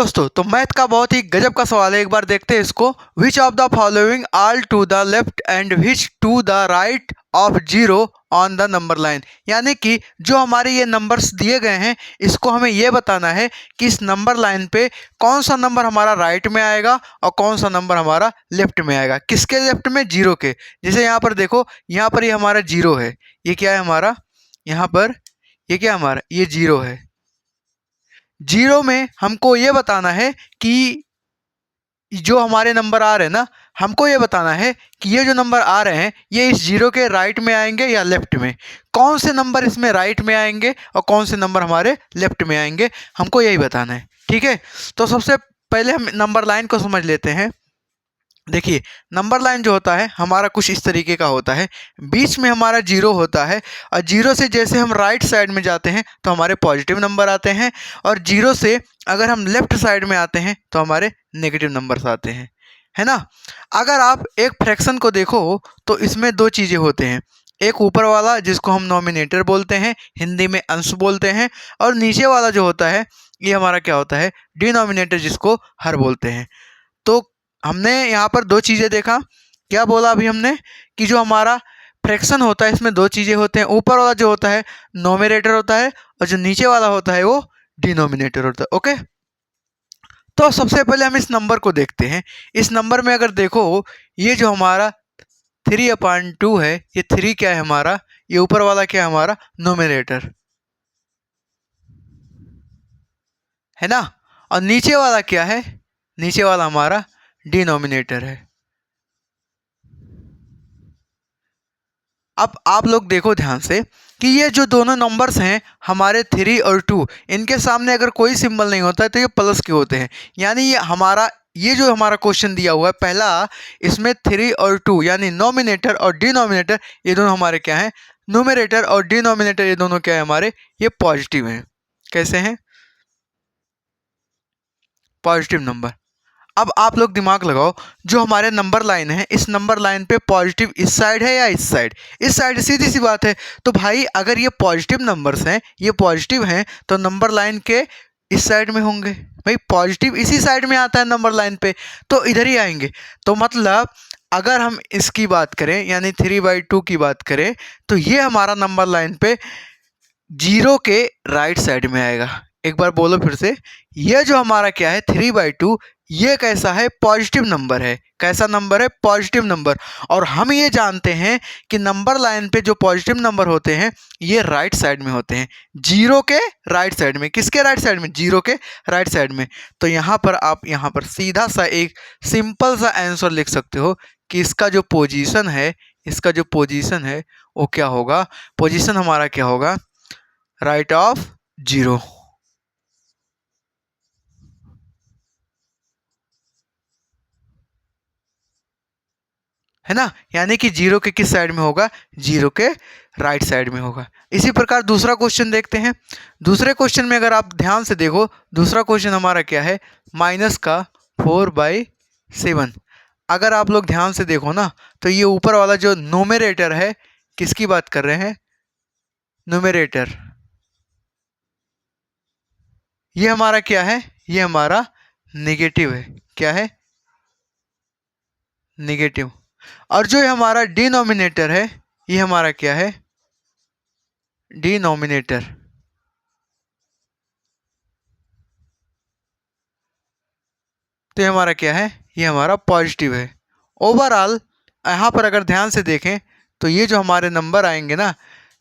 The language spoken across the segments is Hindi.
दोस्तों, तो मैथ का बहुत ही गजब का सवाल है। एक बार देखते हैं इसको। Which of the following all to the left and which to the right of zero on the number line. यानी कि जो हमारे ये नंबर्स दिए गए हैं, इसको हमें ये बताना है कि इस नंबर लाइन पे कौन सा नंबर हमारा राइट में आएगा और कौन सा नंबर हमारा लेफ्ट में आएगा। किसके लेफ्ट में? जीरो के। जैसे यहाँ पर देखो, यहाँ पर ये हमारा जीरो है। ये क्या है हमारा? यहाँ पर ये क्या हमारा? ये जीरो है। जीरो में हमको ये बताना है कि जो हमारे नंबर आ रहे हैं ना, हमको ये बताना है कि ये जो नंबर आ रहे हैं ये इस जीरो के राइट में आएंगे या लेफ्ट में। कौन से नंबर इसमें राइट में आएंगे और कौन से नंबर हमारे लेफ्ट में आएंगे, हमको यही बताना है। ठीक है, तो सबसे पहले हम नंबर लाइन को समझ लेते हैं। देखिए, नंबर लाइन जो होता है हमारा कुछ इस तरीके का होता है। बीच में हमारा जीरो होता है और जीरो से जैसे हम राइट साइड में जाते हैं तो हमारे पॉजिटिव नंबर आते हैं, और जीरो से अगर हम लेफ्ट साइड में आते हैं तो हमारे नेगेटिव नंबर्स आते हैं, है ना। अगर आप एक फ्रैक्शन को देखो तो इसमें दो चीज़ें होते हैं। एक ऊपर वाला जिसको हम नॉमिनेटर बोलते हैं, हिंदी में अंश बोलते हैं, और नीचे वाला जो होता है ये हमारा क्या होता है? डिनोमिनेटर, जिसको हर बोलते हैं। तो हमने यहाँ पर दो चीज़ें देखा। क्या बोला अभी हमने? कि जो हमारा फ्रैक्शन होता है इसमें दो चीज़ें होते हैं। ऊपर वाला जो होता है नोमिनेटर होता है, और जो नीचे वाला होता है वो डिनोमिनेटर होता है। ओके, तो सबसे पहले हम इस नंबर को देखते हैं। इस नंबर में अगर देखो, ये जो हमारा 3/2 है, ये 3 क्या है हमारा? ये ऊपर वाला क्या है हमारा? नोमिनेटर, है ना। और नीचे वाला क्या है? नीचे वाला हमारा डिनोमिनेटर है। अब आप लोग देखो ध्यान से कि ये जो दोनों नंबर्स हैं हमारे 3 और 2, इनके सामने अगर कोई सिंबल नहीं होता है तो ये प्लस के होते हैं। यानी ये जो हमारा क्वेश्चन दिया हुआ है पहला, इसमें 3 और 2 यानी नोमिनेटर और डिनोमिनेटर ये दोनों हमारे क्या हैं? न्यूमरेटर और डिनोमिनेटर ये दोनों क्या है हमारे? ये पॉजिटिव हैं। कैसे हैं? Positive number. अब आप लोग दिमाग लगाओ, जो हमारे नंबर लाइन है, इस नंबर लाइन पे पॉजिटिव इस साइड है या इस साइड? इस साइड। सीधी सी बात है। तो भाई अगर ये पॉजिटिव नंबर्स हैं, ये पॉजिटिव हैं, तो नंबर लाइन के इस साइड में होंगे। भाई पॉजिटिव इसी साइड में आता है नंबर लाइन पे, तो इधर ही आएंगे। तो मतलब अगर हम इसकी बात करें यानी 3/2 की बात करें, तो ये हमारा नंबर लाइन पे जीरो के राइट साइड में आएगा। एक बार बोलो फिर से। ये जो हमारा क्या है 3/2, ये कैसा है? पॉजिटिव नंबर है। कैसा नंबर है? Positive number. और हम ये जानते हैं कि नंबर लाइन पे जो पॉजिटिव नंबर होते हैं ये राइट साइड में होते हैं, जीरो के राइट साइड में। किसके राइट साइड में? जीरो के राइट साइड में। तो यहाँ पर आप यहाँ पर सीधा सा एक सिंपल सा आंसर लिख सकते हो कि इसका जो पोजीशन है, इसका जो पोजीशन है वो क्या होगा? पोजीशन हमारा क्या होगा? राइट ऑफ जीरो, है ना। यानी कि जीरो के किस साइड में होगा? जीरो के राइट साइड में होगा। इसी प्रकार दूसरा क्वेश्चन देखते हैं। दूसरे क्वेश्चन में अगर आप ध्यान से देखो, दूसरा क्वेश्चन हमारा क्या है? -4/7। अगर आप लोग ध्यान से देखो ना, तो ये ऊपर वाला जो नोमिनेटर है, किसकी बात कर रहे हैं? नोमिनेटर। ये हमारा क्या है? ये हमारा नेगेटिव है। क्या है? नेगेटिव। और जो ये हमारा डिनोमिनेटर है, ये हमारा क्या है? डिनोमिनेटर। तो ये हमारा क्या है? ये हमारा पॉजिटिव है। ओवरऑल यहाँ पर अगर ध्यान से देखें तो ये जो हमारे नंबर आएंगे ना,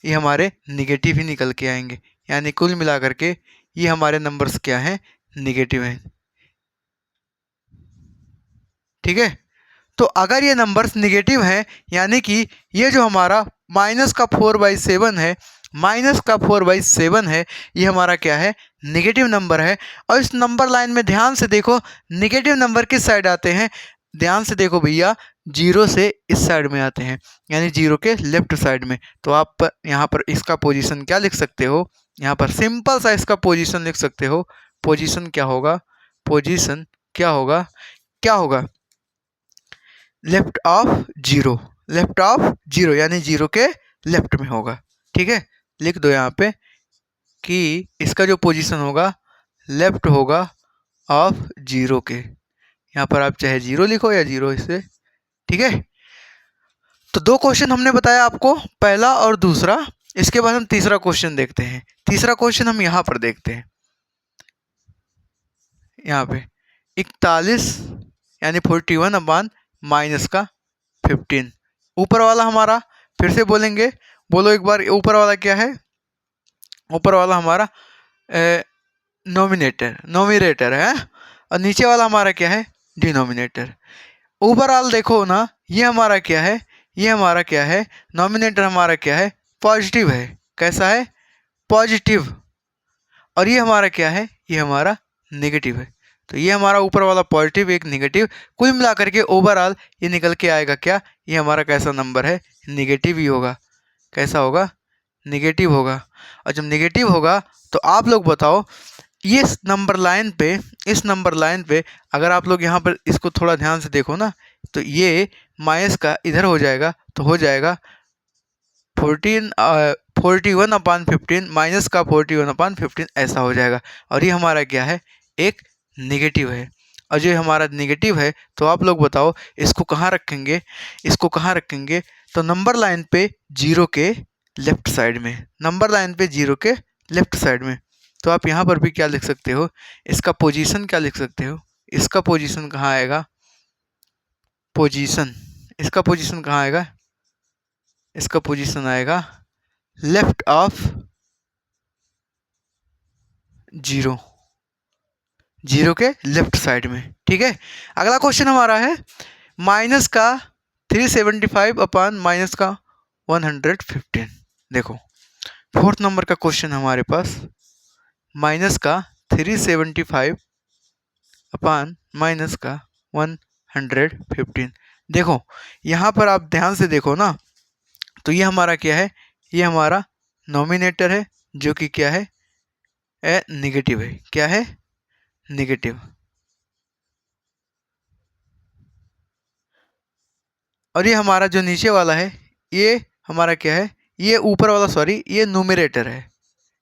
ये हमारे निगेटिव ही निकल के आएंगे। यानी कुल मिलाकर के ये हमारे नंबर्स क्या हैं? निगेटिव हैं। ठीक है, तो अगर ये नंबर्स निगेटिव हैं, यानी कि ये जो हमारा -4/7 है, -4/7 है, ये हमारा क्या है? नेगेटिव नंबर है। और इस नंबर लाइन में ध्यान से देखो, नेगेटिव नंबर किस साइड आते हैं? ध्यान से देखो भैया, जीरो से इस साइड में आते हैं, यानी जीरो के लेफ्ट साइड में। तो आप यहाँ पर इसका पोजीशन क्या लिख सकते हो? यहाँ पर सिंपल सा इसका पोजीशन लिख सकते हो। पोजीशन क्या होगा? पोजीशन क्या होगा? क्या होगा? Left of zero. Left of zero यानी जीरो के लेफ्ट में होगा। ठीक है, लिख दो यहाँ पे कि इसका जो पोजीशन होगा लेफ्ट होगा ऑफ जीरो के। यहाँ पर आप चाहे जीरो लिखो या जीरो इससे, ठीक है। तो दो क्वेश्चन हमने बताया आपको, पहला और दूसरा। इसके बाद हम तीसरा क्वेश्चन देखते हैं। तीसरा क्वेश्चन हम यहाँ पर देखते हैं, यहाँ पे 41 यानी 41 अपान माइनस का 15। ऊपर वाला हमारा, फिर से बोलेंगे, बोलो एक बार, ऊपर वाला क्या है? ऊपर वाला हमारा नोमिनेटर है, और नीचे वाला हमारा क्या है? डिनोमिनेटर। ओवरऑल देखो ना, ये हमारा क्या है? ये हमारा क्या है? नोमिनेटर हमारा क्या है? पॉजिटिव है। कैसा है? पॉजिटिव। और ये हमारा क्या है? ये हमारा नेगेटिव है। तो ये हमारा ऊपर वाला पॉजिटिव, एक नेगेटिव, कुल मिलाकर के ओवरऑल ये निकल के आएगा क्या? ये हमारा कैसा नंबर है? नेगेटिव ही होगा। कैसा होगा? नेगेटिव होगा। और जब नेगेटिव होगा तो आप लोग बताओ, ये इस नंबर लाइन पे अगर आप लोग यहाँ पर इसको थोड़ा ध्यान से देखो ना, तो ये माइनस का इधर हो जाएगा, तो हो जाएगा 41/15 माइनस का 41/15, ऐसा हो जाएगा। और ये हमारा क्या है? एक नेगेटिव है। और जो हमारा नेगेटिव है, तो आप लोग बताओ इसको कहाँ रखेंगे? इसको कहाँ रखेंगे? तो नंबर लाइन पे जीरो के लेफ्ट साइड में, नंबर लाइन पे जीरो के लेफ्ट साइड में। तो आप यहाँ पर भी क्या लिख सकते हो? इसका पोजीशन क्या लिख सकते हो? इसका पोजीशन कहाँ आएगा? पोजीशन, इसका पोजीशन कहाँ आएगा? इसका पोजीशन आएगा लेफ्ट ऑफ जीरो, जीरो के लेफ्ट साइड में, ठीक है। अगला क्वेश्चन हमारा है माइनस का 375 अपान माइनस का 115। देखो फोर्थ नंबर का क्वेश्चन हमारे पास, माइनस का 375 अपान माइनस का 115। देखो यहाँ पर आप ध्यान से देखो ना, तो ये हमारा क्या है? ये हमारा नोमिनेटर है, जो कि क्या है? नेगेटिव है। क्या है? नेगेटिव। और ये हमारा जो नीचे वाला है, ये हमारा क्या है? ये ऊपर वाला, सॉरी, ये न्यूमरेटर है,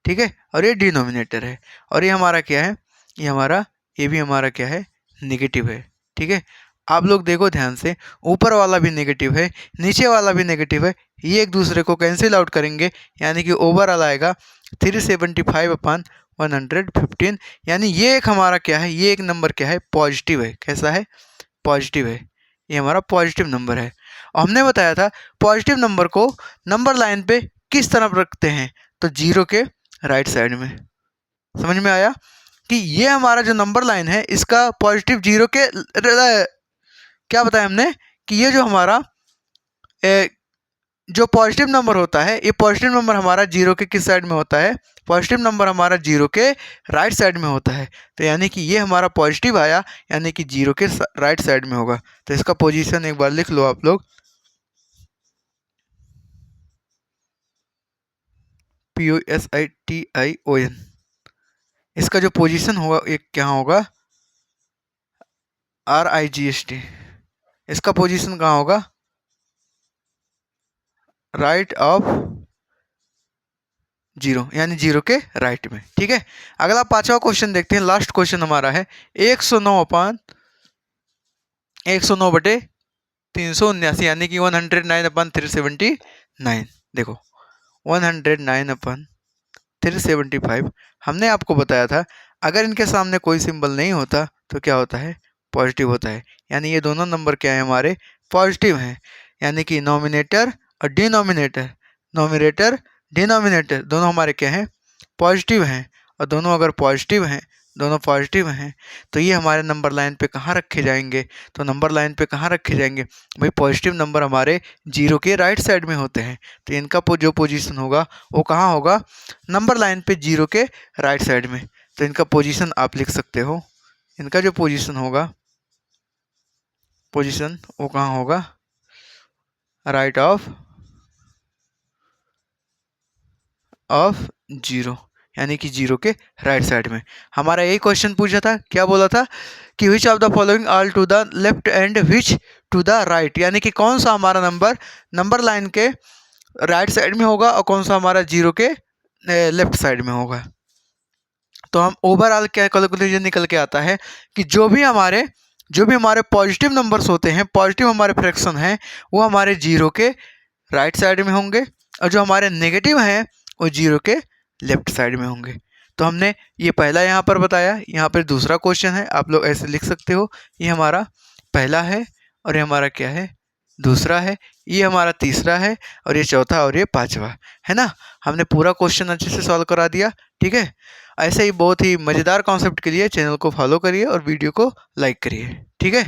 ठीक है। और ये डिनोमिनेटर है। और ये हमारा क्या है? ये हमारा, ये भी हमारा क्या है? नेगेटिव है, ठीक है। आप लोग देखो ध्यान से, ऊपर वाला भी नेगेटिव है, नीचे वाला भी नेगेटिव है, ये एक दूसरे को कैंसिल आउट करेंगे, यानी कि ओवरऑल आएगा 375/115। यानी ये एक हमारा क्या है? ये एक नंबर क्या है? पॉजिटिव है। कैसा है? पॉजिटिव है। ये हमारा पॉजिटिव नंबर है। और हमने बताया था पॉजिटिव नंबर को नंबर लाइन पे किस तरफ रखते हैं? तो जीरो के राइट साइड में। समझ में आया कि ये हमारा जो नंबर लाइन है, इसका पॉजिटिव जीरो के क्या बताया हमने कि ये जो हमारा जो पॉजिटिव नंबर होता है, ये पॉजिटिव नंबर हमारा जीरो के किस साइड में होता है? पॉजिटिव नंबर हमारा जीरो के राइट साइड में होता है। तो यानी कि ये हमारा पॉजिटिव आया, यानी कि जीरो के राइट साइड में होगा। तो इसका पोजीशन एक बार लिख लो आप लोग, POSITION। इसका जो पोजीशन होगा एक क्या होगा? RIGST। इसका पोजीशन कहाँ होगा? राइट ऑफ जीरो, यानी जीरो के राइट में, ठीक है। अगला पांचवा क्वेश्चन देखते हैं, लास्ट क्वेश्चन हमारा है 109/379, यानी कि 109/379। देखो 109/375 हमने आपको बताया था, अगर इनके सामने कोई सिंबल नहीं होता तो क्या होता है? पॉजिटिव होता है। यानी ये दोनों नंबर क्या है? हमारे पॉजिटिव हैं। यानी कि नोमिनेटर और डिनोमिनेटर डिनोमिनेटर दोनों हमारे क्या हैं? पॉजिटिव हैं। और दोनों अगर पॉजिटिव हैं, दोनों पॉजिटिव हैं, तो ये हमारे नंबर लाइन पे कहाँ रखे जाएंगे? तो नंबर लाइन पे कहाँ रखे जाएंगे भाई? पॉजिटिव नंबर हमारे जीरो के राइट साइड में होते हैं। तो इनका जो पोजीशन होगा वो कहाँ होगा? नंबर लाइन पे जीरो के राइट साइड में। तो इनका पोजीशन आप लिख सकते हो, इनका जो पोजीशन होगा, पोजीशन वो कहाँ होगा? राइट ऑफ जीरो, यानी कि जीरो के राइट साइड में। हमारा यही क्वेश्चन पूछा था, क्या बोला था कि which of the following are to the left and which to the right, यानी कि कौन सा हमारा नंबर लाइन के राइट साइड में होगा और कौन सा हमारा जीरो के लेफ्ट साइड में होगा। तो हम ओवरऑल क्या कैलकुलेशन निकल के आता है कि जो भी हमारे पॉजिटिव नंबर्स होते हैं, पॉजिटिव हमारे फ्रैक्शन हैं, वो हमारे जीरो के राइट साइड में होंगे और जो हमारे नेगेटिव हैं वो जीरो के लेफ्ट साइड में होंगे। तो हमने ये पहला यहाँ पर बताया। यहाँ पर दूसरा क्वेश्चन है, आप लोग ऐसे लिख सकते हो, ये हमारा पहला है और ये हमारा क्या है, दूसरा है, ये हमारा तीसरा है और ये चौथा और ये पांचवा है ना। हमने पूरा क्वेश्चन अच्छे से सॉल्व करा दिया। ठीक है, ऐसे ही बहुत ही मज़ेदार कॉन्सेप्ट के लिए चैनल को फॉलो करिए और वीडियो को लाइक करिए। ठीक है।